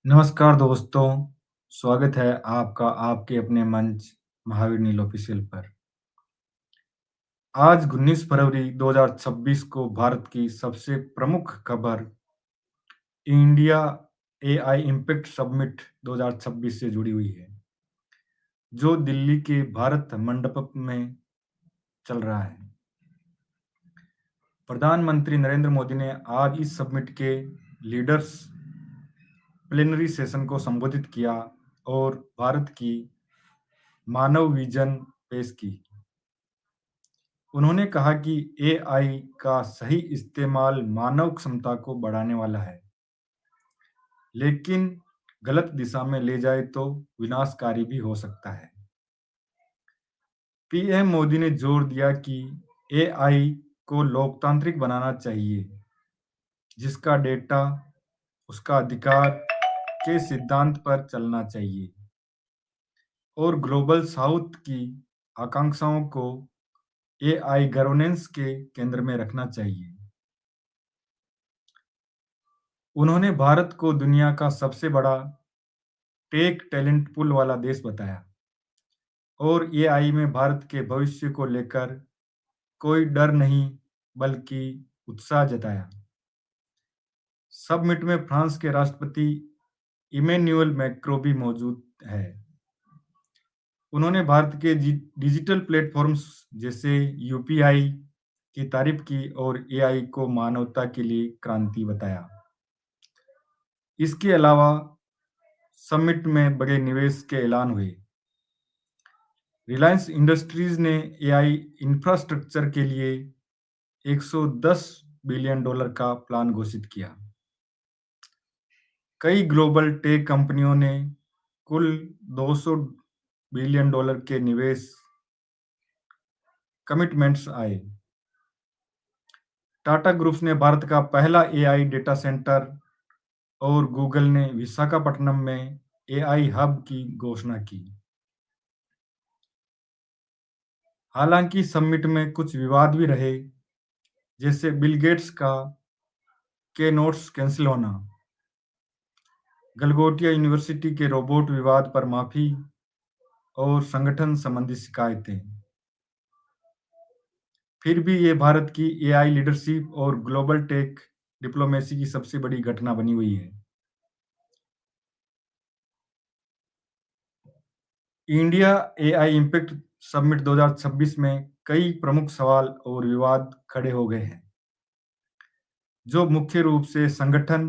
नमस्कार दोस्तों, स्वागत है आपका आपके अपने मंच महावीर नील ऑफिशियल पर। आज 19 फरवरी 2026 को भारत की सबसे प्रमुख खबर इंडिया एआई इम्पैक्ट समिट 2026 से जुड़ी हुई है, जो दिल्ली के भारत मंडपम में चल रहा है। प्रधानमंत्री नरेंद्र मोदी ने आज इस समिट के लीडर्स प्लेनरी सेशन को संबोधित किया और भारत की मानव विजन पेश की। उन्होंने कहा कि एआई का सही इस्तेमाल मानव क्षमता को बढ़ाने वाला है, लेकिन गलत दिशा में ले जाए तो विनाशकारी भी हो सकता है। पीएम मोदी ने जोर दिया कि एआई को लोकतांत्रिक बनाना चाहिए, जिसका डेटा उसका अधिकार के सिद्धांत पर चलना चाहिए और ग्लोबल साउथ की आकांक्षाओं को एआई गवर्नेंस के केंद्र में रखना चाहिए। उन्होंने भारत को दुनिया का सबसे बड़ा टेक टैलेंट पूल वाला देश बताया और एआई में भारत के भविष्य को लेकर कोई डर नहीं बल्कि उत्साह जताया। समिट में फ्रांस के राष्ट्रपति इमैनुअल मैक्रों भी मौजूद है। उन्होंने भारत के डिजिटल प्लेटफॉर्म्स जैसे यूपीआई की तारीफ की और एआई को मानवता के लिए क्रांति बताया। इसके अलावा समिट में बड़े निवेश के ऐलान हुए। रिलायंस इंडस्ट्रीज ने एआई इंफ्रास्ट्रक्चर के लिए 110 बिलियन डॉलर का प्लान घोषित किया। कई ग्लोबल टेक कंपनियों ने कुल 200 बिलियन डॉलर के निवेश कमिटमेंट्स आए। टाटा ग्रुप्स ने भारत का पहला एआई डेटा सेंटर और गूगल ने विशाखापट्टनम में एआई हब की घोषणा की। हालांकि समिट में कुछ विवाद भी रहे, जैसे बिल गेट्स का के नोट्स कैंसिल होना, गलगोटिया यूनिवर्सिटी के रोबोट विवाद पर माफी और संगठन संबंधी शिकायतें। फिर भी ये भारत की एआई लीडरशिप और ग्लोबल टेक डिप्लोमेसी की सबसे बड़ी घटना बनी हुई है। इंडिया एआई इम्पैक्ट समिट 2026 में कई प्रमुख सवाल और विवाद खड़े हो गए हैं, जो मुख्य रूप से संगठन,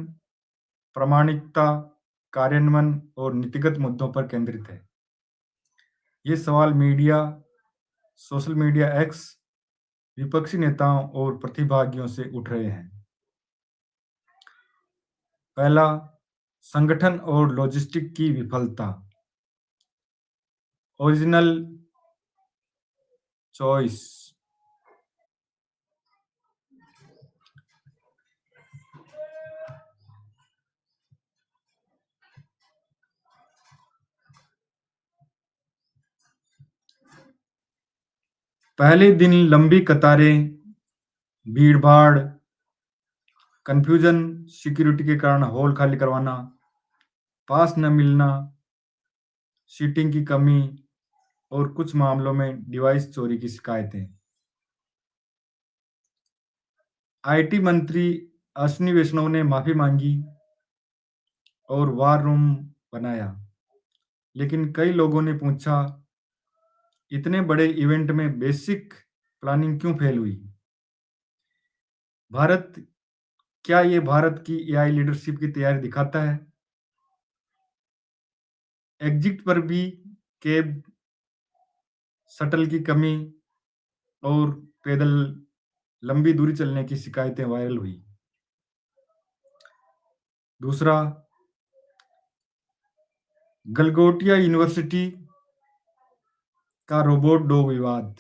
प्रामाणिकता, कार्यान्वयन और नीतिगत मुद्दों पर केंद्रित है। ये सवाल मीडिया, सोशल मीडिया एक्स, विपक्षी नेताओं और प्रतिभागियों से उठ रहे हैं। पहला, संगठन और लॉजिस्टिक की विफलता। Original choice. पहले दिन लंबी कतारें, भीड़-भाड़, कन्फ्यूजन, सिक्योरिटी के कारण हॉल खाली करवाना, पास न मिलना, सीटिंग की कमी और कुछ मामलों में डिवाइस चोरी की शिकायतें। आईटी मंत्री अश्विनी वैष्णव ने माफी मांगी और वार रूम बनाया, लेकिन कई लोगों ने पूछा, इतने बड़े इवेंट में बेसिक प्लानिंग क्यों फेल हुई? भारत क्या ये भारत की एआई लीडरशिप की तैयारी दिखाता है? एग्जिट पर भी कैब शटल की कमी और पैदल लंबी दूरी चलने की शिकायतें वायरल हुई। दूसरा, गलगोटिया यूनिवर्सिटी का रोबोट डॉग विवाद।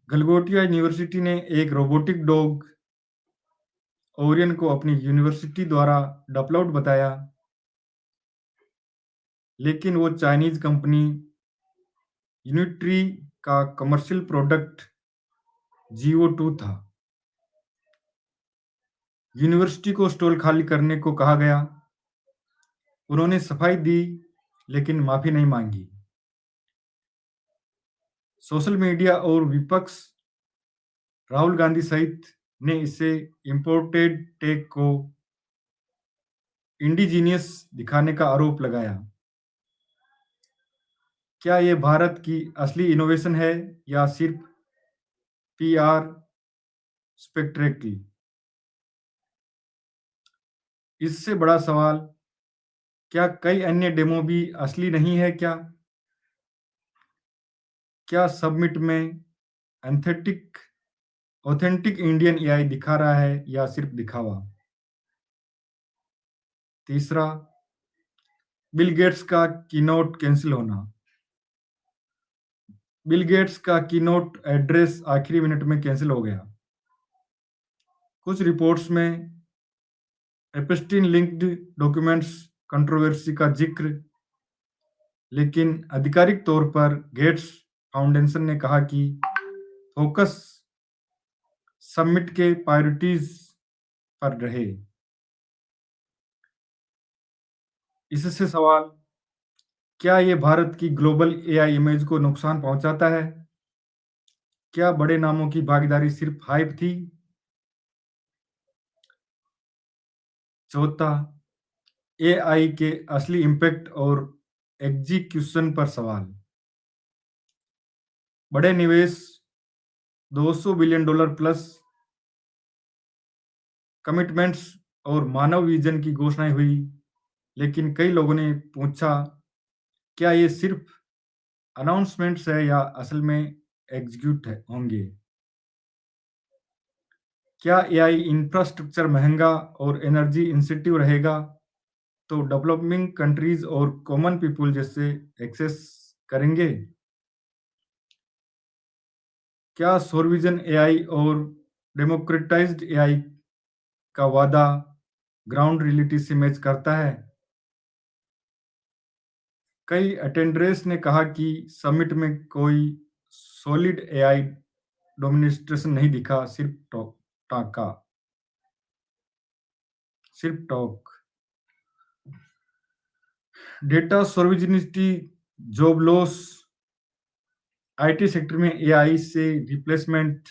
गलगोटिया यूनिवर्सिटी ने एक रोबोटिक डॉग ओरियन को अपनी यूनिवर्सिटी द्वारा डेवलप्ड बताया, लेकिन वो चाइनीज कंपनी यूनिट्री का कमर्शियल प्रोडक्ट जीओ 2 था। यूनिवर्सिटी को स्टॉल खाली करने को कहा गया। उन्होंने सफाई दी, लेकिन माफी नहीं मांगी। सोशल मीडिया और विपक्ष, राहुल गांधी सहित, ने इसे इम्पोर्टेड टेक को इंडिजीनियस दिखाने का आरोप लगाया। क्या ये भारत की असली इनोवेशन है या सिर्फ पीआर स्पेक्ट्रेकल? इससे बड़ा सवाल, क्या कई अन्य डेमो भी असली नहीं है क्या? क्या सबमिट में एंथेटिक ऑथेंटिक इंडियन एआई दिखा रहा है या सिर्फ दिखावा? तीसरा, बिल गेट्स का कीनोट कैंसिल होना। बिल गेट्स का कीनोट एड्रेस आखिरी मिनट में कैंसिल हो गया। कुछ रिपोर्ट्स में एप्स्टीन लिंक्ड डॉक्यूमेंट्स कंट्रोवर्सी का जिक्र, लेकिन आधिकारिक तौर पर गेट्स फाउंडेशन ने कहा कि फोकस समिट के प्रायोरिटीज पर रहे। इससे सवाल, क्या ये भारत की ग्लोबल एआई इमेज को नुकसान पहुंचाता है? क्या बड़े नामों की भागीदारी सिर्फ हाइप थी? चौथा, एआई के असली इम्पैक्ट और एग्जीक्यूशन पर सवाल। बड़े निवेश, $200 बिलियन प्लस कमिटमेंट्स और मानव विजन की घोषणाएं हुई, लेकिन कई लोगों ने पूछा, क्या ये सिर्फ अनाउंसमेंट्स है या असल में एग्जीक्यूट होंगे? क्या एआई इंफ्रास्ट्रक्चर महंगा और एनर्जी इंसेंटिव रहेगा, तो डेवलपिंग कंट्रीज और कॉमन पीपल जैसे एक्सेस करेंगे? क्या सौरविजन एआई और डेमोक्रेटाइज्ड एआई का वादा ग्राउंड रियलिटी से मैच करता है? कई अटेंडर्स ने कहा कि समिट में कोई सॉलिड एआई डोमिनेस्ट्रेशन नहीं दिखा, सिर्फ टाका सिर्फ talk. Data sovereignty, job loss, IT sector में एआई से रिप्लेसमेंट,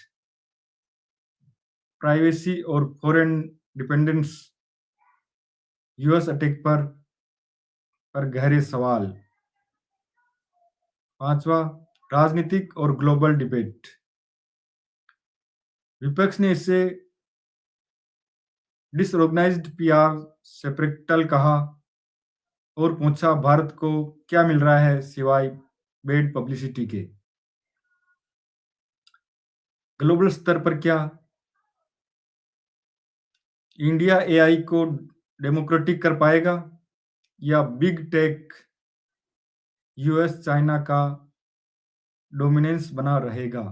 प्राइवेसी और फॉरेन डिपेंडेंस, यूएस अटैक पर गहरे सवाल। पांचवा, राजनीतिक और ग्लोबल डिबेट। विपक्ष ने इसे डिसऑर्गेनाइज्ड पीआर सेपरेटल कहा और पूछा, भारत को क्या मिल रहा है सिवाय बेड पब्लिसिटी के? ग्लोबल स्तर पर क्या इंडिया एआई को डेमोक्रेटिक कर पाएगा, या बिग टेक यूएस चाइना का डोमिनेंस बना रहेगा?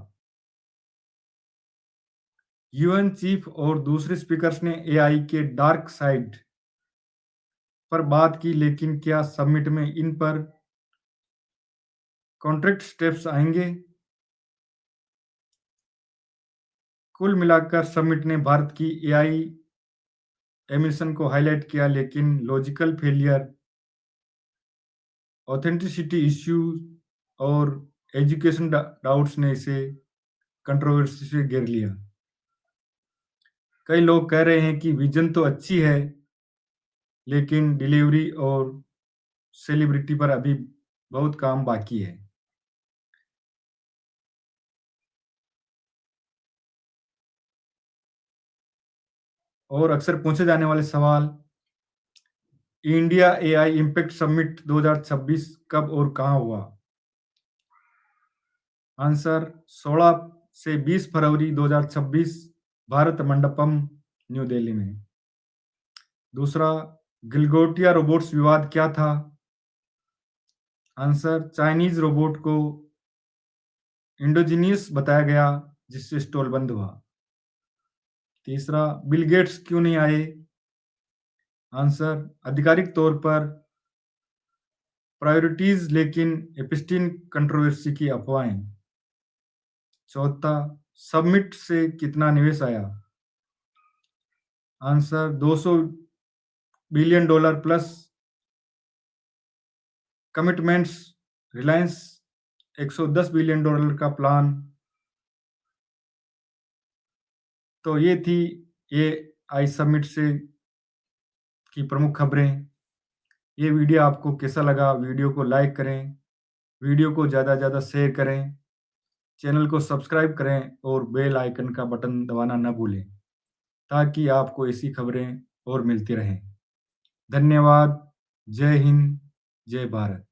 यूएन चीफ और दूसरे स्पीकर्स ने एआई के डार्क साइड पर बात की, लेकिन क्या समिट में इन पर कॉन्ट्रैक्ट स्टेप्स आएंगे? कुल मिलाकर समिट ने भारत की एआई एमिशन को हाईलाइट किया, लेकिन लॉजिकल फेलियर, ऑथेंटिसिटी इश्यूज और एजुकेशन डाउट्स ने इसे कंट्रोवर्सी से घेर लिया। कई लोग कह रहे हैं कि विजन तो अच्छी है, लेकिन डिलीवरी और सेलिब्रिटी पर अभी बहुत काम बाकी है। और अक्सर पूछे जाने वाले सवाल, इंडिया एआई इम्पैक्ट समिट 2026 कब और कहाँ हुआ? आंसर, 16 से 20 फरवरी 2026, भारत मंडपम, न्यू दिल्ली में। दूसरा, गिलगोटिया रोबोट्स विवाद क्या था? आंसर, चाइनीज रोबोट को इंडोजीनियस बताया गया, जिससे स्टॉल बंद हुआ। तीसरा, बिल गेट्स क्यों नहीं आए? आंसर, आधिकारिक तौर पर प्रायोरिटीज, लेकिन एपिस्टीन कंट्रोवर्सी की अफवाहें। चौथा, सबमिट से कितना निवेश आया? Answer 200 billion dollar plus commitments, Reliance 110 billion dollar का प्लान। तो ये थी एआई समिट से की प्रमुख खबरें। ये वीडियो आपको कैसा लगा? वीडियो को लाइक करें, वीडियो को ज़्यादा से ज़्यादा शेयर करें, चैनल को सब्सक्राइब करें और बेल आइकन का बटन दबाना ना भूलें, ताकि आपको ऐसी खबरें और मिलती रहें। धन्यवाद। जय हिंद, जय भारत।